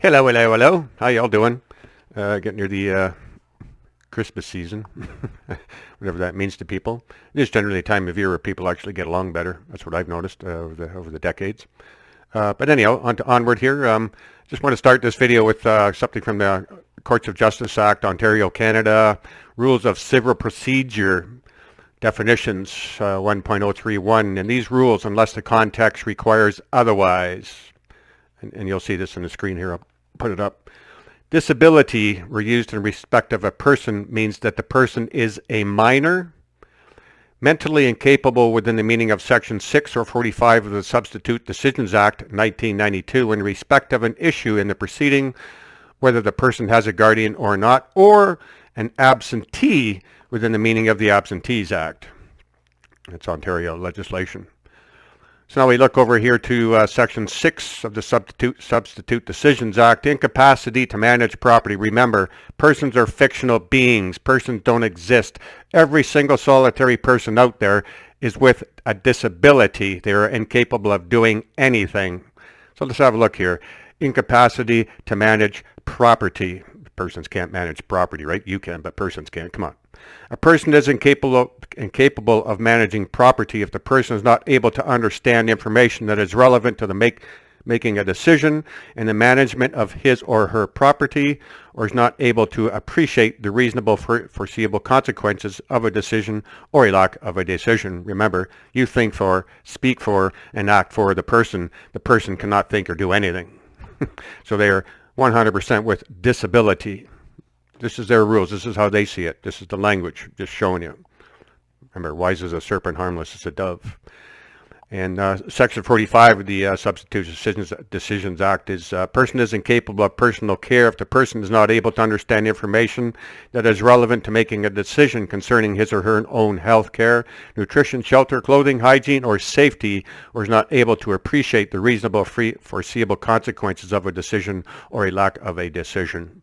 Hello, hello, hello. How y'all doing? Getting near the Christmas season, whatever that means to people. It is generally a time of year where people actually get along better. That's what I've noticed over the decades. But anyhow, onward here. Just want to start this video with something from the Courts of Justice Act, Ontario, Canada, Rules of Civil Procedure Definitions 1.031. And these rules, unless the context requires otherwise, and you'll see this on the screen here. I'll put it up. Disability, were used in respect of a person, means that the person is a minor, mentally incapable within the meaning of Section 6 or 45 of the Substitute Decisions Act 1992 in respect of an issue in the proceeding, whether the person has a guardian or not, or an absentee within the meaning of the Absentees Act. That's Ontario legislation. So now we look over here to Section 6 of the Substitute Decisions Act, incapacity to manage property. Remember, persons are fictional beings. Persons don't exist. Every single solitary person out there is with a disability. They are incapable of doing anything. So let's have a look here. Incapacity to manage property. Persons can't manage property, right? You can, but persons can't. Come on. A person is incapable of managing property if the person is not able to understand information that is relevant to the making a decision in the management of his or her property, or is not able to appreciate the reasonable foreseeable consequences of a decision or a lack of a decision. Remember, you think for, speak for, and act for the person. The person cannot think or do anything. So they are 100% with disability. This is their rules. This is how they see it. This is the language, just showing you. Remember, wise as a serpent, harmless as a dove. And Section 45 of the Substitute Decisions Act is person is incapable of personal care if the person is not able to understand information that is relevant to making a decision concerning his or her own health care, nutrition, shelter, clothing, hygiene, or safety, or is not able to appreciate the reasonable foreseeable consequences of a decision or a lack of a decision.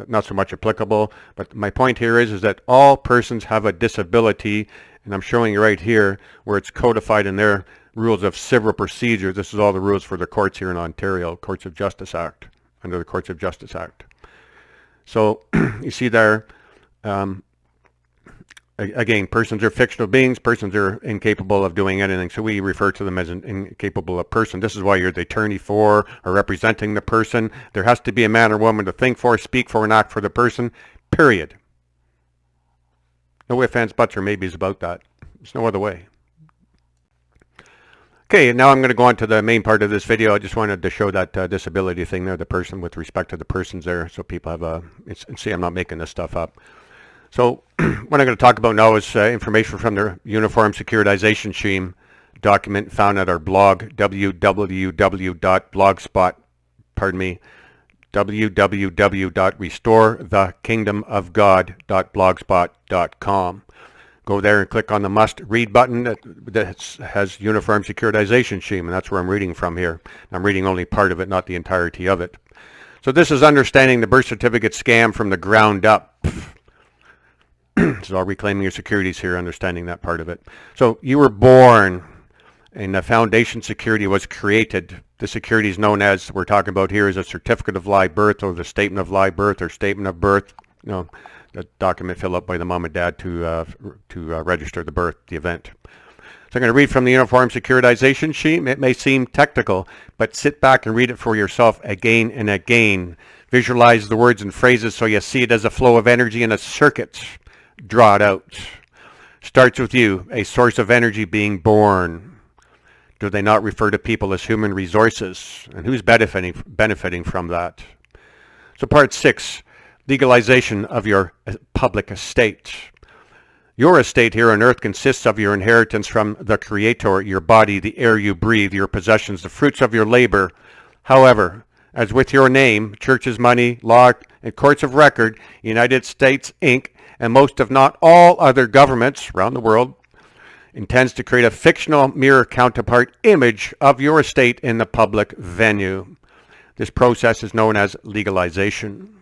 Not so much applicable, but my point here is that all persons have a disability, and I'm showing you right here where it's codified in their rules of civil procedure. This is all the rules for the courts here in Ontario, Courts of Justice Act, under the Courts of Justice Act. So you see there, again, persons are fictional beings. Persons are incapable of doing anything. So we refer to them as an incapable of person. This is why you're the attorney for or representing the person. There has to be a man or woman to think for, speak for, and act for the person, period. No ifs, ands, buts, or maybes about that. There's no other way. Okay, now I'm going to go on to the main part of this video. I just wanted to show that disability thing there, the person with respect to the persons there, so people have a, see, I'm not making this stuff up. So what I'm going to talk about now is information from the Uniform Securitization Scheme document found at our blog, www.restorethekingdomofgod.blogspot.com. Go there and click on the must read button that has Uniform Securitization Scheme, and that's where I'm reading from here. I'm reading only part of it, not the entirety of it. So this is understanding the birth certificate scam from the ground up. This is all reclaiming your securities here, understanding that part of it. So you were born and the foundation security was created. The security is known as, we're talking about here, is a certificate of live birth or the statement of live birth or statement of birth. You know, the document filled out by the mom and dad to register the birth, the event. So I'm going to read from the Uniform Securitization Scheme. It may seem technical, but sit back and read it for yourself again and again. Visualize the words and phrases so you see it as a flow of energy in a circuit. Draw it out. Starts with you, a source of energy being born. Do they not refer to people as human resources? And who's benefiting from that? So part 6, legalization of your public estate. Your estate here on earth consists of your inheritance from the Creator, your body, the air you breathe, your possessions, the fruits of your labor. However, as with your name, churches, money, law, and courts of record, United States, Inc., and most if not all other governments around the world, intends to create a fictional mirror counterpart image of your estate in the public venue. This process is known as legalization.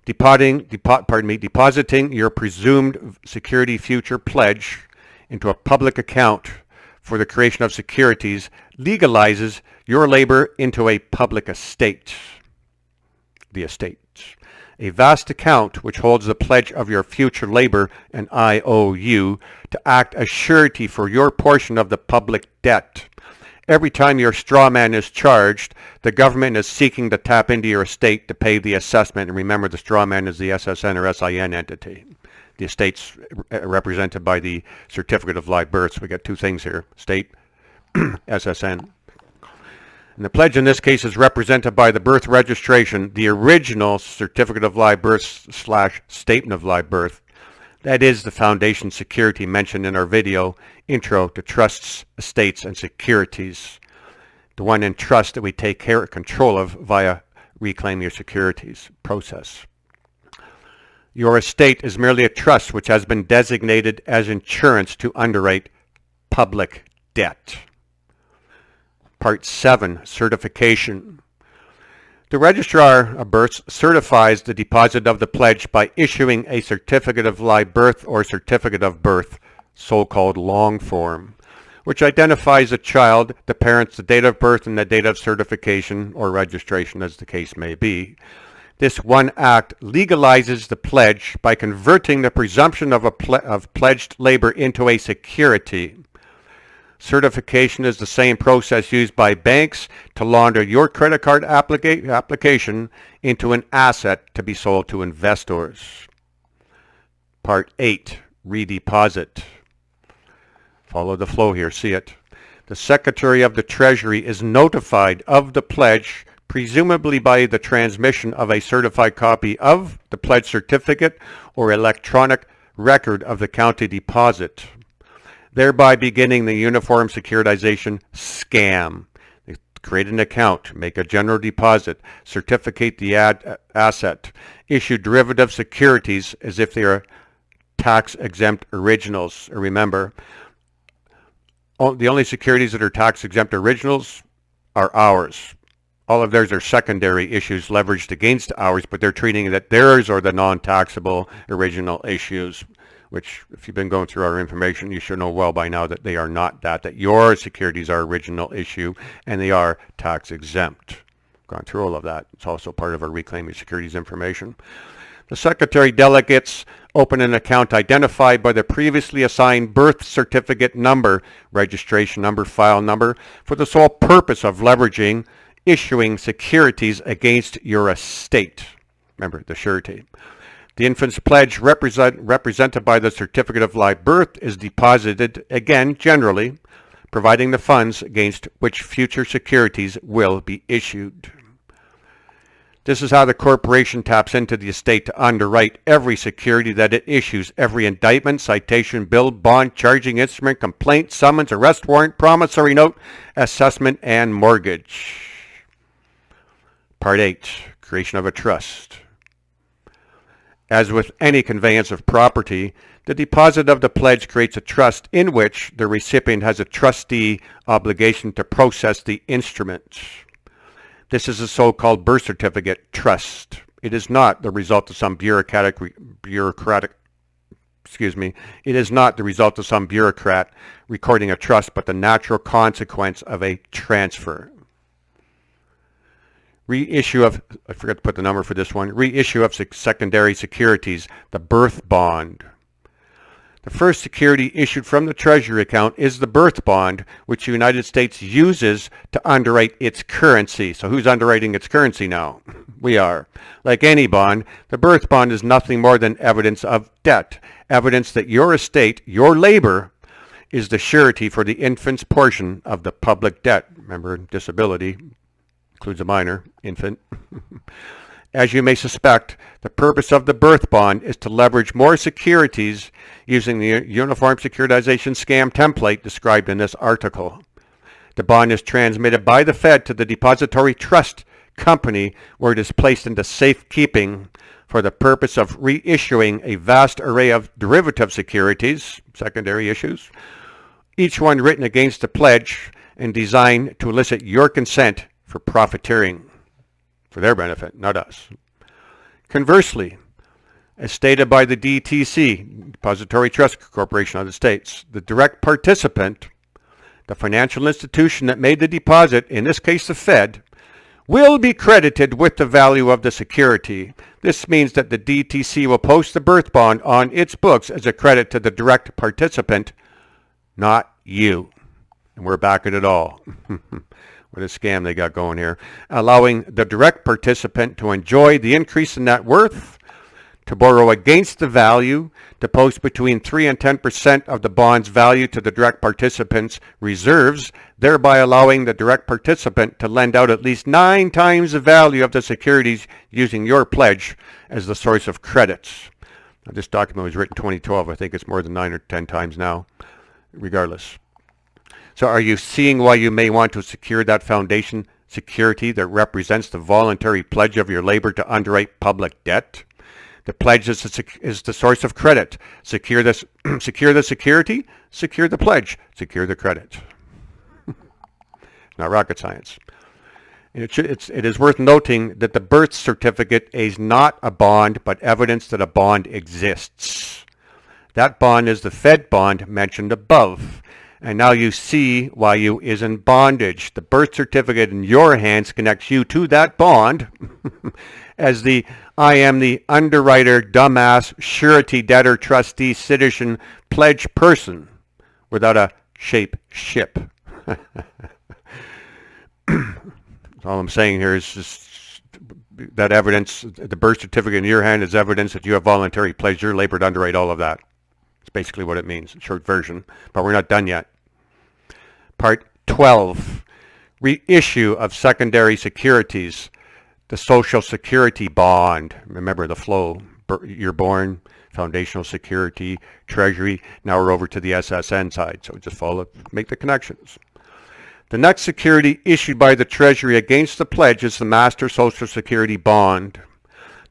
Depositing your presumed security future pledge into a public account for the creation of securities legalizes your labor into a public estate. The estate. A vast account which holds the pledge of your future labor, an IOU, to act as surety for your portion of the public debt. Every time your straw man is charged, the government is seeking to tap into your estate to pay the assessment. And remember, the straw man is the SSN or SIN entity. The estate's represented by the certificate of live birth. So we got two things here, state, SSN. And the pledge in this case is represented by the birth registration, the original certificate of live birth / statement of live birth. That is the foundation security mentioned in our video, Intro to Trusts, Estates, and Securities. The one in trust that we take control of via Reclaim Your Securities process. Your estate is merely a trust which has been designated as insurance to underwrite public debt. Part 7, Certification. The Registrar of Births certifies the deposit of the pledge by issuing a certificate of live birth or certificate of birth, so-called long form, which identifies the child, the parents, the date of birth, and the date of certification or registration, as the case may be. This one act legalizes the pledge by converting the presumption of pledged labor into a security. Certification is the same process used by banks to launder your credit card application into an asset to be sold to investors. Part 8, Redeposit. Follow the flow here, see it. The Secretary of the Treasury is notified of the pledge, presumably by the transmission of a certified copy of the pledge certificate or electronic record of the county deposit, thereby beginning the uniform securitization scam. They create an account, make a general deposit, certificate the asset, issue derivative securities as if they are tax-exempt originals. Remember, the only securities that are tax-exempt originals are ours. All of theirs are secondary issues leveraged against ours, but they're treating that theirs are the non-taxable original issues, which if you've been going through our information, you should know well by now that they are not that your securities are original issue and they are tax exempt. Gone through all of that. It's also part of our Reclaim Your Securities information. The Secretary delegates open an account identified by the previously assigned birth certificate number, registration number, file number, for the sole purpose of leveraging issuing securities against your estate. Remember, the surety. The infant's pledge represented by the certificate of live birth is deposited, again, generally, providing the funds against which future securities will be issued. This is how the corporation taps into the estate to underwrite every security that it issues, every indictment, citation, bill, bond, charging instrument, complaint, summons, arrest warrant, promissory note, assessment, and mortgage. Part 8, Creation of a Trust. As with any conveyance of property, the deposit of the pledge creates a trust in which the recipient has a trustee obligation to process the instrument. This is a so-called birth certificate trust. It is not the result of some bureaucrat recording a trust, but the natural consequence of a transfer. Reissue of, I forgot to put the number for this one, reissue of secondary securities, the birth bond. The first security issued from the Treasury account is the birth bond, which the United States uses to underwrite its currency. So who's underwriting its currency now? We are. Like any bond, the birth bond is nothing more than evidence of debt, evidence that your estate, your labor, is the surety for the infant's portion of the public debt. Remember, disability includes a minor, infant. As you may suspect, the purpose of the birth bond is to leverage more securities using the uniform securitization scam template described in this article. The bond is transmitted by the Fed to the depository trust company, where it is placed into safekeeping for the purpose of reissuing a vast array of derivative securities, secondary issues, each one written against a pledge and designed to elicit your consent for profiteering. For their benefit, not us. Conversely, as stated by the DTC, Depository Trust Corporation of the States, the direct participant, the financial institution that made the deposit, in this case the Fed, will be credited with the value of the security. This means that the DTC will post the birth bond on its books as a credit to the direct participant, not you. And we're back at it all. What a scam they got going here. Allowing the direct participant to enjoy the increase in net worth, to borrow against the value, to post between 3 and 10% of the bond's value to the direct participant's reserves, thereby allowing the direct participant to lend out at least 9 times the value of the securities using your pledge as the source of credits. Now, this document was written in 2012. I think it's more than 9 or 10 times now, regardless. So are you seeing why you may want to secure that foundation security that represents the voluntary pledge of your labor to underwrite public debt? The pledge is the source of credit. Secure this, secure the security, secure the pledge, secure the credit. Not rocket science. And it is worth noting that the birth certificate is not a bond, but evidence that a bond exists. That bond is the Fed bond mentioned above. And now you see why you is in bondage. The birth certificate in your hands connects you to that bond as I am the underwriter, dumbass, surety, debtor, trustee, citizen, pledge person without a shape ship. All I'm saying here is just that evidence, the birth certificate in your hand is evidence that you have voluntarily pledged your labor to underwrite all of that. That's basically what it means, short version. But we're not done yet. Part 12, reissue of secondary securities, the Social Security bond. Remember the flow, you're born, foundational security, treasury. Now we're over to the SSN side, so just follow, make the connections. The next security issued by the Treasury against the pledge is the Master Social Security bond.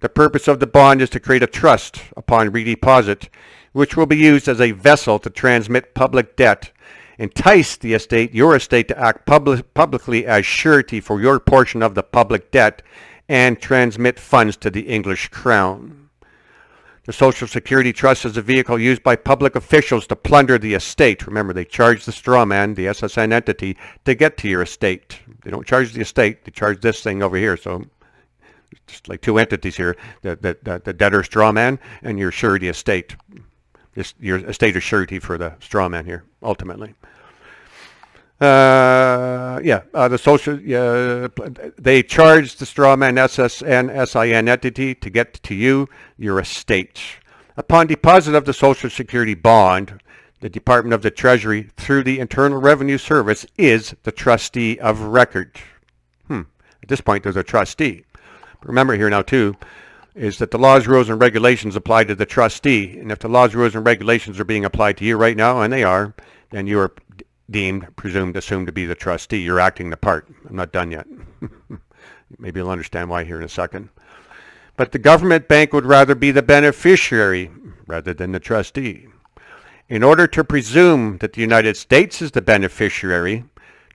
The purpose of the bond is to create a trust upon redeposit, which will be used as a vessel to transmit public debt, entice the estate, your estate, to act publicly as surety for your portion of the public debt, and transmit funds to the English Crown. The Social Security Trust is a vehicle used by public officials to plunder the estate. Remember, they charge the straw man, the SSN entity, to get to your estate. They don't charge the estate, they charge this thing over here. So just like two entities here, the debtor straw man and your surety estate. Your estate is surety for the straw man here, ultimately. The social, they charge the straw man SSN SIN entity to get to you, your estate. Upon deposit of the Social Security bond, the Department of the Treasury, through the Internal Revenue Service, is the trustee of record. At this point, there's a trustee. Remember here now, too, is that the laws, rules, and regulations apply to the trustee. And if the laws, rules, and regulations are being applied to you right now, and they are, then you are deemed, presumed, assumed to be the trustee. You're acting the part. I'm not done yet. Maybe you'll understand why here in a second. But the government bank would rather be the beneficiary rather than the trustee. In order to presume that the United States is the beneficiary,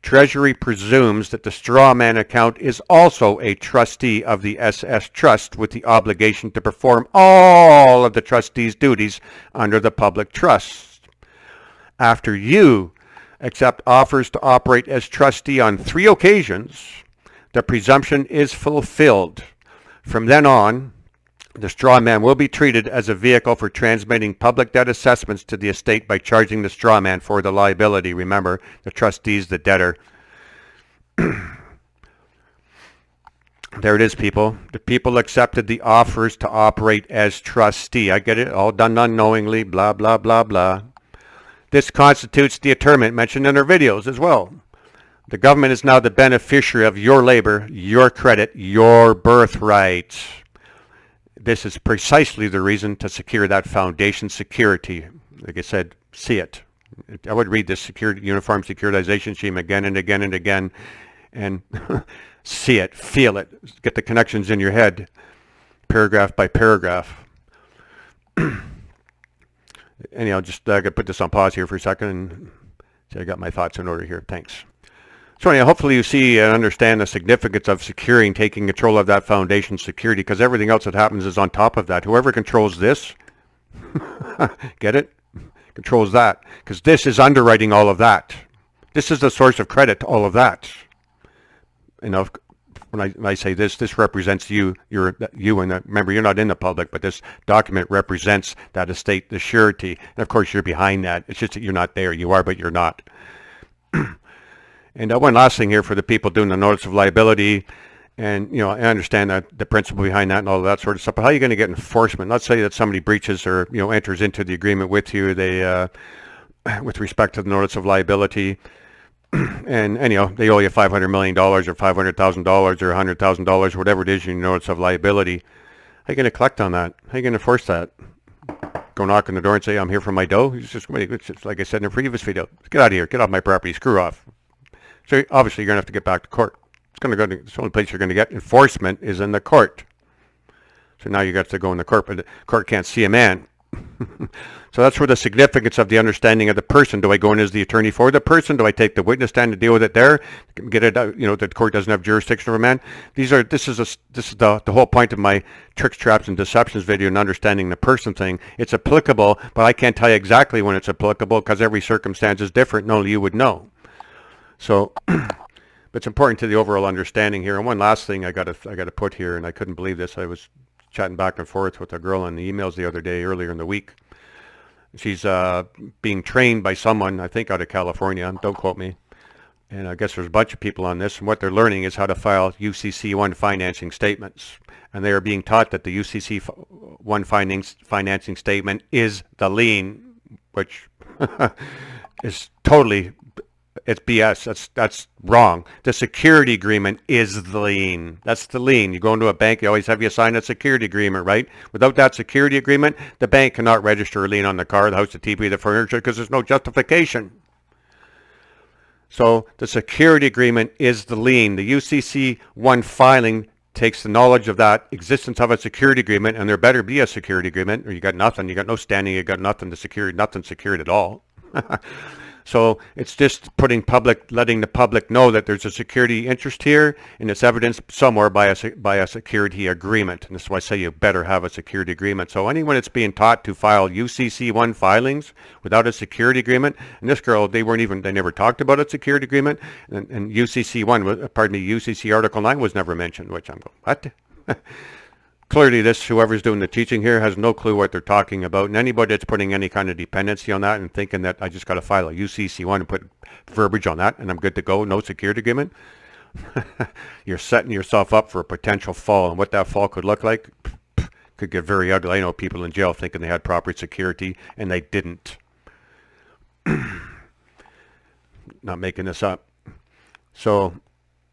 Treasury presumes that the straw man account is also a trustee of the SS Trust with the obligation to perform all of the trustee's duties under the public trust. After you accept offers to operate as trustee on 3 occasions, the presumption is fulfilled. From then on, the straw man will be treated as a vehicle for transmitting public debt assessments to the estate by charging the straw man for the liability. Remember, the trustee is the debtor. There it is, people. The people accepted the offers to operate as trustee. I get it, all done unknowingly, blah, blah, blah, blah. This constitutes the interment mentioned in our videos as well. The government is now the beneficiary of your labor, your credit, your birthright. This is precisely the reason to secure that foundation security. Like I said, see it. I would read this uniform securitization scheme again and again and again and see it, feel it, get the connections in your head, paragraph by paragraph. Anyhow, just I could put this on pause here for a second and see I got my thoughts in order here. Thanks. So anyhow, hopefully you see and understand the significance of securing, taking control of that foundation security, because everything else that happens is on top of that. Whoever controls this, get it? Controls that, because this is underwriting all of that. This is the source of credit to all of that. You know, when I say this represents you. You're you, and remember, you're not in the public, but this document represents that estate, the surety. And of course, you're behind that. It's just that you're not there. You are, but you're not. And one last thing here for the people doing the notice of liability. And, you know, I understand that the principle behind that and all of that sort of stuff, but how are you going to get enforcement? Let's say that somebody breaches or, you know, enters into the agreement with you, they, with respect to the notice of liability, and you know, they owe you $500 million or $500,000 or $100,000, whatever it is in your notice of liability. How are you going to collect on that? How are you going to enforce that? Go knock on the door and say, I'm here for my dough? It's just like I said in the previous video. Get out of here. Get off my property. Screw off. So obviously you're going to have to get back to court. The only place you're going to get enforcement is in the court. So now you got to go in the court, but the court can't see a man. So that's where the significance of the understanding of the person. Do I go in as the attorney for the person? Do I take the witness stand to deal with it there? Get it out, you know, that the court doesn't have jurisdiction over a man. This is the whole point of my tricks, traps, and deceptions video and understanding the person thing. It's applicable, but I can't tell you exactly when it's applicable because every circumstance is different, and only you would know. So, but it's important to the overall understanding here. And one last thing I got to put here, and I couldn't believe this. I was chatting back and forth with a girl on the emails the other day, earlier in the week. She's being trained by someone, I think out of California, don't quote me. And I guess there's a bunch of people on this, and what they're learning is how to file UCC-1 financing statements. And they are being taught that the UCC-1 financing statement is the lien, which is totally... It's BS. That's wrong. The security agreement is the lien. That's the lien. You go into a bank, they always have you sign a security agreement, right? Without that security agreement, the bank cannot register a lien on the car, the house, the TV, the furniture, because there's no justification. So the security agreement is the lien. The UCC-1 filing takes the knowledge of that existence of a security agreement, and there better be a security agreement, or you got nothing. You got no standing. You got nothing to secure. Nothing secured at all. So it's just letting the public know that there's a security interest here, and it's evidenced somewhere by a security agreement. And this is why I say you better have a security agreement. So anyone that's being taught to file UCC-1 filings without a security agreement, and this girl, they never talked about a security agreement, and UCC Article 9 was never mentioned, which I'm going, what? Clearly, whoever's doing the teaching here has no clue what they're talking about. And anybody that's putting any kind of dependency on that and thinking that I just got to file a UCC-1 and put verbiage on that and I'm good to go, no security agreement, you're setting yourself up for a potential fall. And what that fall could look like could get very ugly. I know people in jail thinking they had proper security and they didn't. Not making this up. So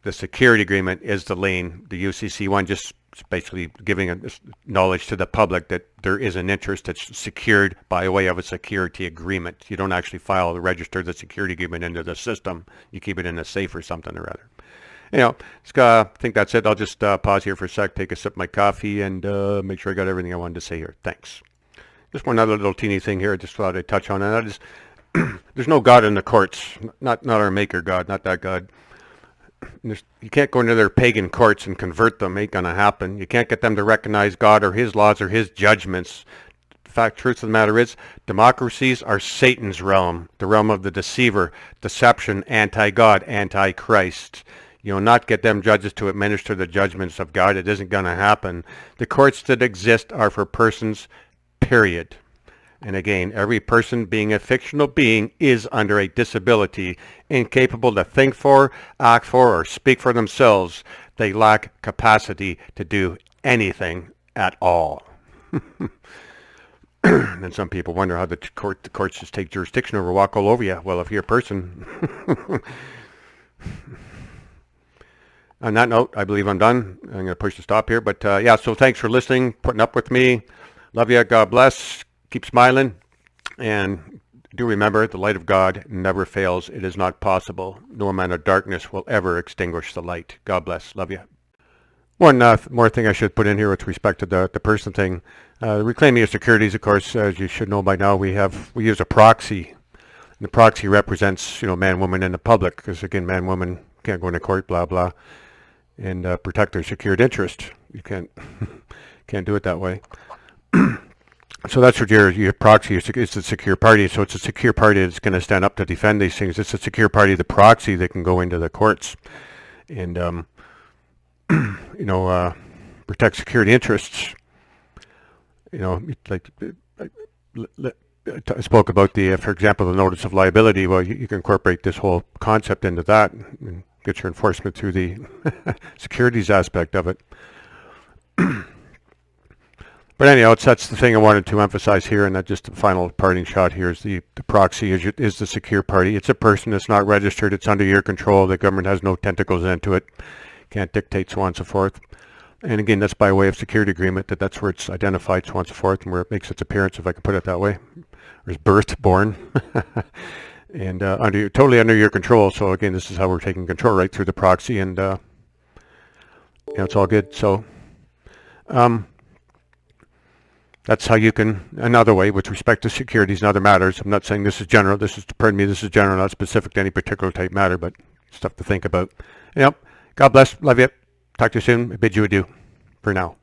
the security agreement is the lien. The UCC-1 just basically giving knowledge to the public that there is an interest that's secured by way of a security agreement. You don't actually register the security agreement into the system. You keep it in a safe or something or other. Anyhow, I think that's it. I'll just pause here for a sec, take a sip of my coffee, and make sure I got everything I wanted to say here. Thanks. Just one other little teeny thing here I just thought I'd touch on, and that is there's no God in the courts. Not our maker God, not that God. You can't go into their pagan courts and convert them. Ain't gonna happen. You can't get them to recognize God or his laws or his judgments. The truth of the matter is, democracies are Satan's realm, the realm of the deceiver, deception, anti-God, anti-Christ. Not get them judges to administer the judgments of God. It isn't gonna happen. The courts that exist are for persons, period. And again, every person being a fictional being is under a disability, incapable to think for, act for, or speak for themselves. They lack capacity to do anything at all. And then some people wonder how the courts just take jurisdiction over, walk all over you. Well, if you're a person. On that note, I believe I'm done. I'm going to push the stop here. But yeah, so thanks for listening, putting up with me. Love you. God bless. Keep smiling, and do remember, the light of God never fails. It is not possible. No amount of darkness will ever extinguish the light. God bless. Love you. One more thing I should put in here with respect to the person thing. Reclaiming your securities, of course, as you should know by now, we use a proxy. And the proxy represents, man, woman, and the public, because again, man, woman can't go into court, blah, blah, and protect their secured interest. You can't do it that way. So that's what your proxy is. It's a secure party. So it's a secure party that's going to stand up to defend these things. It's a secure party, the proxy that can go into the courts and you know, protect security interests. You know, like I spoke about the, for example, the notice of liability. Well, you can incorporate this whole concept into that and get your enforcement through the securities aspect of it. But anyhow, that's the thing I wanted to emphasize here, and that just the final parting shot here is the proxy is the secure party. It's a person that's not registered. It's under your control. The government has no tentacles into it. Can't dictate, so on and so forth. And again, that's by way of security agreement, that's where it's identified, so on and so forth, and where it makes its appearance, if I can put it that way, or is birthed, born, and totally under your control. So again, this is how we're taking control, right through the proxy, and you know, it's all good. So that's how you can, another way with respect to securities and other matters. I'm not saying this is general. This is general, not specific to any particular type matter, but stuff to think about. Yep. God bless. Love you. Talk to you soon. I bid you adieu for now.